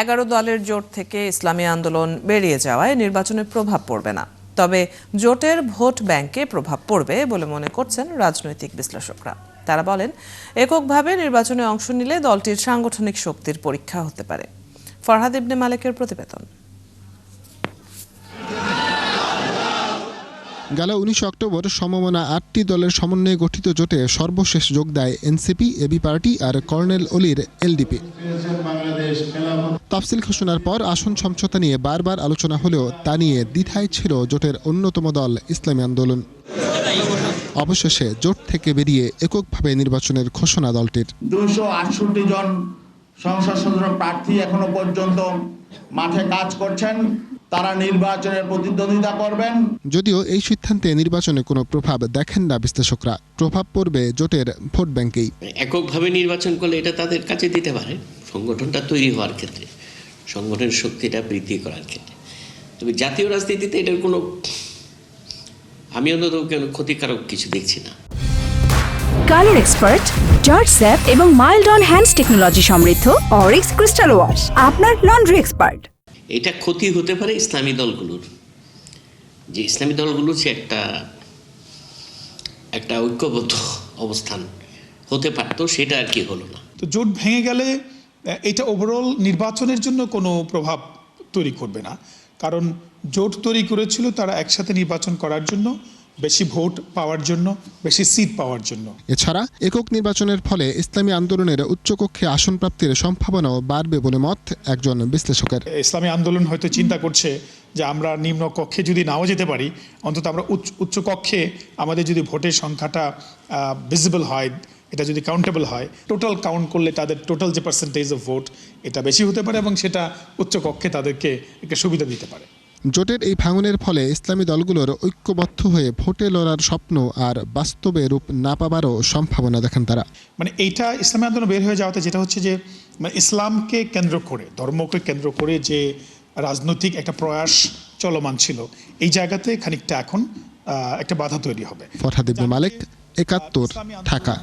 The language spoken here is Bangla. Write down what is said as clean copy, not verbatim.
11 দলের জোট থেকে ইসলামী আন্দোলন বেরিয়ে যাওয়ায় নির্বাচনে প্রভাব পড়বে না, তবে জোটের ভোট ব্যাংকে প্রভাব পড়বে বলে মনে করছেন রাজনৈতিক বিশ্লেষকরা। তারা বলেন, এককভাবে নির্বাচনে অংশ নিলে দলটির সাংগঠনিক শক্তির পরীক্ষা হতে পারে। ফরহাদ ইবনে মালেকের প্রতিবেদন। গেল 19 অক্টোবর সমমনা 8টি দলের সমন্বয়ে গঠিত জোটে সর্বশেষ যোগ দেয় এনসিপি, এবি পার্টি আর কর্নেল অলির এলডিপি। তফসিল ঘোষণার পর আসন সমঝোতা নিয়ে বারবার আলোচনা হলেও তা নিয়ে দ্বিধায় ছিল জোটের অন্যতম দল ইসলামী আন্দোলন। অবশেষে জোট থেকে বেরিয়ে এককভাবে নির্বাচনের ঘোষণা দলটির। 268 জন সংসদ সদস্য প্রার্থী এখনো পর্যন্ত মাঠে কাজ করছেন, তারা নির্বাচনের প্রতিদ্বন্দ্বিতা করবেন। যদিও এই সিদ্ধান্তে নির্বাচনে কোনো প্রভাব দেখেন না বিশ্লেষকরা। প্রভাব পড়বে জোটের ভোট ব্যাংকেই। এককভাবে নির্বাচন করলে এটা তাদের কাছে দিতে পারে সংগঠনটা তৈরি হওয়ার ক্ষেত্রে, সংগঠনের শক্তিটা বৃদ্ধি করার ক্ষেত্রে। তবে জাতীয় রাজনীতিতে এটার কোনো, আমি অন্তত ক্ষতিকারক কিছু দেখছি না। কালার এক্সপার্ট, জর্জ স্যাপ এবং মাইল্ড অন হ্যান্ডস টেকনোলজি সমৃদ্ধ অরিক্স ক্রিস্টাল ওয়াশ আপনার লন্ড্রি এক্সপার্ট। এটা ক্ষতি হতে পারে ইসলামী দলগুলোর, যে ইসলামী দলগুলোর যে একটা ঐক্যবদ্ধ অবস্থান হতে পারতো, সেটা আর কি হলো না। তো জোট ভেঙে গেলে এটা ওভারঅল নির্বাচনের জন্য কোনো প্রভাব তৈরি করবে না, কারণ জোট তৈরি করেছিল তারা একসাথে নির্বাচন করার জন্য, বেশি ভোট পাওয়ার জন্য, বেশি সিট পাওয়ার জন্য। এছাড়া একক নির্বাচনের ফলে ইসলামী আন্দোলনের উচ্চকক্ষে আসন প্রাপ্তির সম্ভাবনাও বাড়বে বলে মত একজন বিশ্লেষকের। ইসলামী আন্দোলন হয়তো চিন্তা করছে যে আমরা নিম্ন কক্ষে যদি নাও যেতে পারি, অন্তত আমরা উচ্চ কক্ষে আমাদের যদি ভোটের সংখ্যাটা ভিজিবল হয়, এটা যদি কাউন্টেবল হয়, টোটাল কাউন্ট করলে তাদের টোটাল যে পার্সেন্টেজ অফ ভোট এটা বেশি হতে পারে এবং সেটা উচ্চ কক্ষে তাদেরকে একটা সুবিধা দিতে পারে। জোটের এই ভাঙনের ফলে ইসলামী দলগুলোর ঐক্যবদ্ধ হয়ে ভোটে লড়ার স্বপ্ন আর বাস্তবে রূপ না পাবারও সম্ভাবনা দেখেন তারা। মানে এইটা ইসলামী আন্দোলন বের হয়ে যাওয়াতে যেটা হচ্ছে যে মানে ইসলামকে কেন্দ্র করে, ধর্মকে কেন্দ্র করে যে রাজনৈতিক একটা প্রয়াস চলমান ছিল, এই জায়গাতে খানিকটা এখন একটা বাধা তৈরি হবে। ফরহাদ ইবনে মালেক, 71, ঢাকা।